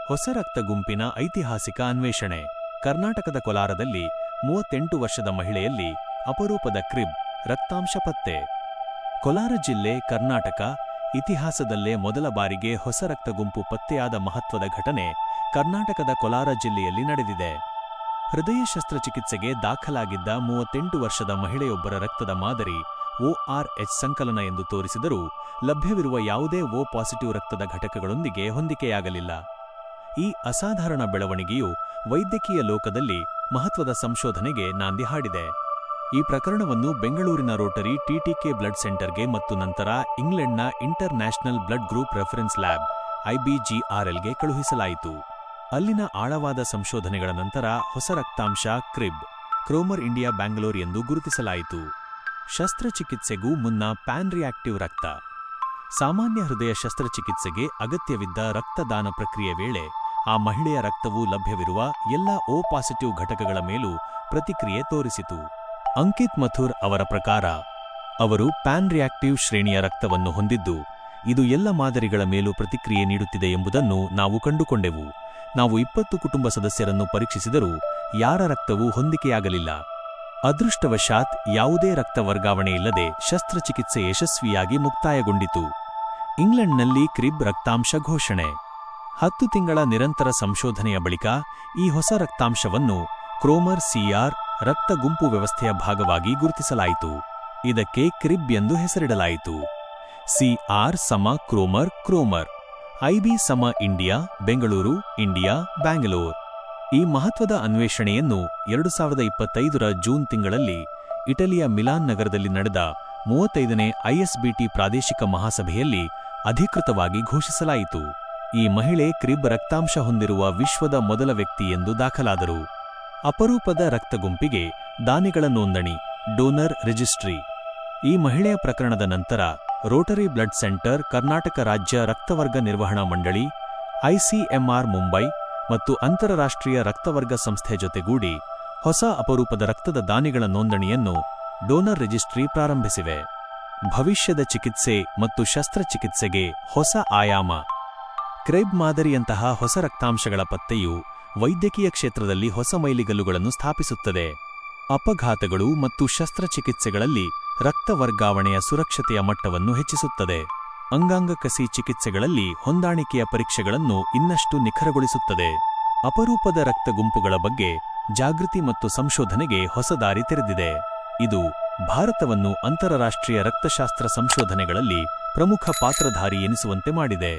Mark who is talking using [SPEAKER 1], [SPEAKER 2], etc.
[SPEAKER 1] ಹೊಸ ರಕ್ತ ಗುಂಪಿನ ಐತಿಹಾಸಿಕ ಅನ್ವೇಷಣೆ. ಕರ್ನಾಟಕದ ಕೋಲಾರದಲ್ಲಿ 38 ವರ್ಷದ ಮಹಿಳೆಯಲ್ಲಿ ಅಪರೂಪದ ಕ್ರಿಬ್ ರಕ್ತಾಂಶ ಪತ್ತೆ. ಕೋಲಾರ ಜಿಲ್ಲೆ, ಕರ್ನಾಟಕ. ಇತಿಹಾಸದಲ್ಲೇ ಮೊದಲ ಬಾರಿಗೆ ಹೊಸ ರಕ್ತ ಗುಂಪು ಪತ್ತೆಯಾದ ಮಹತ್ವದ ಘಟನೆ ಕರ್ನಾಟಕದ ಕೋಲಾರ ಜಿಲ್ಲೆಯಲ್ಲಿ ನಡೆದಿದೆ. ಹೃದಯ ಶಸ್ತ್ರಚಿಕಿತ್ಸೆಗೆ ದಾಖಲಾಗಿದ್ದ 38 ವರ್ಷದ ಮಹಿಳೆಯೊಬ್ಬರ ರಕ್ತದ ಮಾದರಿ ORH ಸಂಕಲನ ಎಂದು ತೋರಿಸಿದರೂ ಲಭ್ಯವಿರುವ ಯಾವುದೇ O ಪಾಸಿಟಿವ್ ರಕ್ತದ ಘಟಕಗಳೊಂದಿಗೆ ಹೊಂದಿಕೆಯಾಗಲಿಲ್ಲ. ಈ ಅಸಾಧಾರಣ ಬೆಳವಣಿಗೆಯು ವೈದ್ಯಕೀಯ ಲೋಕದಲ್ಲಿ ಮಹತ್ವದ ಸಂಶೋಧನೆಗೆ ನಾಂದಿ ಹಾಡಿದೆ. ಈ ಪ್ರಕರಣವನ್ನು ಬೆಂಗಳೂರಿನ ರೋಟರಿ TTK ಬ್ಲಡ್ ಸೆಂಟರ್ಗೆ ಮತ್ತು ನಂತರ ಇಂಗ್ಲೆಂಡ್ನ international blood group reference lab IBGRLಗೆ ಕಳುಹಿಸಲಾಯಿತು. ಅಲ್ಲಿನ ಆಳವಾದ ಸಂಶೋಧನೆಗಳ ನಂತರ ಹೊಸ ರಕ್ತಾಂಶ ಕ್ರಿಬ್ ಕ್ರೋಮರ್ ಇಂಡಿಯಾ ಬ್ಯಾಂಗ್ಳೂರ್ ಎಂದು ಗುರುತಿಸಲಾಯಿತು. ಶಸ್ತ್ರಚಿಕಿತ್ಸೆಗೂ ಮುನ್ನ ಪ್ಯಾನ್ ರಿಯಾಕ್ಟಿವ್ ರಕ್ತ. ಸಾಮಾನ್ಯ ಹೃದಯ ಶಸ್ತ್ರಚಿಕಿತ್ಸೆಗೆ ಅಗತ್ಯವಿದ್ದ ರಕ್ತದಾನ ಪ್ರಕ್ರಿಯೆ ವೇಳೆ ಆ ಮಹಿಳೆಯ ರಕ್ತವು ಲಭ್ಯವಿರುವ ಎಲ್ಲ O ಪಾಸಿಟಿವ್ ಘಟಕಗಳ ಮೇಲೂ ಪ್ರತಿಕ್ರಿಯೆ ತೋರಿಸಿತು. ಅಂಕಿತ್ ಮಥುರ್ ಅವರ ಪ್ರಕಾರ ಅವರು ಪ್ಯಾನ್ ರಿಯಾಕ್ಟಿವ್ ಶ್ರೇಣಿಯ ರಕ್ತವನ್ನು ಹೊಂದಿದ್ದು, ಇದು ಎಲ್ಲ ಮಾದರಿಗಳ ಮೇಲೂ ಪ್ರತಿಕ್ರಿಯೆ ನೀಡುತ್ತಿದೆ ಎಂಬುದನ್ನು ನಾವು ಕಂಡುಕೊಂಡೆವು. ನಾವು 20 ಕುಟುಂಬ ಸದಸ್ಯರನ್ನು ಪರೀಕ್ಷಿಸಿದರೂ ಯಾರ ರಕ್ತವೂ ಹೊಂದಿಕೆಯಾಗಲಿಲ್ಲ. ಅದೃಷ್ಟವಶಾತ್ ಯಾವುದೇ ರಕ್ತ ವರ್ಗಾವಣೆ ಇಲ್ಲದೆ ಶಸ್ತ್ರಚಿಕಿತ್ಸೆ ಯಶಸ್ವಿಯಾಗಿ ಮುಕ್ತಾಯಗೊಂಡಿತು. ಇಂಗ್ಲೆಂಡ್ನಲ್ಲಿ ಕ್ರಿಬ್ ರಕ್ತಾಂಶ ಘೋಷಣೆ. 10 ತಿಂಗಳ ನಿರಂತರ ಸಂಶೋಧನೆಯ ಬಳಿಕ ಈ ಹೊಸ ರಕ್ತಾಂಶವನ್ನು ಕ್ರೋಮರ್ CR ರಕ್ತ ಗುಂಪು ವ್ಯವಸ್ಥೆಯ ಭಾಗವಾಗಿ ಗುರುತಿಸಲಾಯಿತು. ಇದಕ್ಕೆ ಕ್ರಿಬ್ ಎಂದು ಹೆಸರಿಡಲಾಯಿತು. CR ಕ್ರೋಮರ್ ಕ್ರೋಮರ್, IB India Bengaluru India Bangalore. ಈ ಮಹತ್ವದ ಅನ್ವೇಷಣೆಯನ್ನು 2025ರ ಜೂನ್ ತಿಂಗಳಲ್ಲಿ ಇಟಲಿಯ ಮಿಲಾನ್ ನಗರದಲ್ಲಿ ನಡೆದ 35ನೇ ISBT ಪ್ರಾದೇಶಿಕ ಮಹಾಸಭೆಯಲ್ಲಿ ಅಧಿಕೃತವಾಗಿ ಘೋಷಿಸಲಾಯಿತು. ಈ ಮಹಿಳೆ ಕ್ರಿಬ್ ರಕ್ತಾಂಶ ಹೊಂದಿರುವ ವಿಶ್ವದ ಮೊದಲ ವ್ಯಕ್ತಿ ಎಂದು ದಾಖಲಾದರು. ಅಪರೂಪದ ರಕ್ತ ಗುಂಪಿಗೆ ದಾನಿಗಳ ನೋಂದಣಿ ಡೋನರ್ ರಿಜಿಸ್ಟ್ರಿ. ಈ ಮಹಿಳೆಯ ಪ್ರಕರಣದ ನಂತರ ರೋಟರಿ ಬ್ಲಡ್ ಸೆಂಟರ್, ಕರ್ನಾಟಕ ರಾಜ್ಯ ರಕ್ತವರ್ಗ ನಿರ್ವಹಣಾ ಮಂಡಳಿ, ICMR ಮುಂಬೈ ಮತ್ತು ಅಂತರರಾಷ್ಟ್ರೀಯ ರಕ್ತವರ್ಗ ಸಂಸ್ಥೆ ಜೊತೆಗೂಡಿ ಹೊಸ ಅಪರೂಪದ ರಕ್ತದ ದಾನಿಗಳ ನೋಂದಣಿಯನ್ನು ಡೋನರ್ ರಿಜಿಸ್ಟ್ರಿ ಪ್ರಾರಂಭಿಸಿವೆ. ಭವಿಷ್ಯದ ಚಿಕಿತ್ಸೆ ಮತ್ತು ಶಸ್ತ್ರಚಿಕಿತ್ಸೆಗೆ ಹೊಸ ಆಯಾಮ. ಕ್ರಿಬ್ ಮಾದರಿಯಂತಹ ಹೊಸ ರಕ್ತಾಂಶಗಳ ಪತ್ತೆಯು ವೈದ್ಯಕೀಯ ಕ್ಷೇತ್ರದಲ್ಲಿ ಹೊಸ ಮೈಲಿಗಲ್ಲುಗಳನ್ನು ಸ್ಥಾಪಿಸುತ್ತದೆ. ಅಪಘಾತಗಳು ಮತ್ತು ಶಸ್ತ್ರಚಿಕಿತ್ಸೆಗಳಲ್ಲಿ ರಕ್ತ ವರ್ಗಾವಣೆಯ ಸುರಕ್ಷತೆಯ ಮಟ್ಟವನ್ನು ಹೆಚ್ಚಿಸುತ್ತದೆ. ಅಂಗಾಂಗ ಕಸಿ ಚಿಕಿತ್ಸೆಗಳಲ್ಲಿ ಹೊಂದಾಣಿಕೆಯ ಪರೀಕ್ಷೆಗಳನ್ನು ಇನ್ನಷ್ಟು ನಿಖರಗೊಳಿಸುತ್ತದೆ. ಅಪರೂಪದ ರಕ್ತ ಗುಂಪುಗಳ ಬಗ್ಗೆ ಜಾಗೃತಿ ಮತ್ತು ಸಂಶೋಧನೆಗೆ ಹೊಸ ದಾರಿ ತೆರೆದಿದೆ. ಇದು ಭಾರತವನ್ನು ಅಂತರರಾಷ್ಟ್ರೀಯ ರಕ್ತಶಾಸ್ತ್ರ ಸಂಶೋಧನೆಗಳಲ್ಲಿ ಪ್ರಮುಖ ಪಾತ್ರಧಾರಿ ಎನಿಸುವಂತೆ ಮಾಡಿದೆ.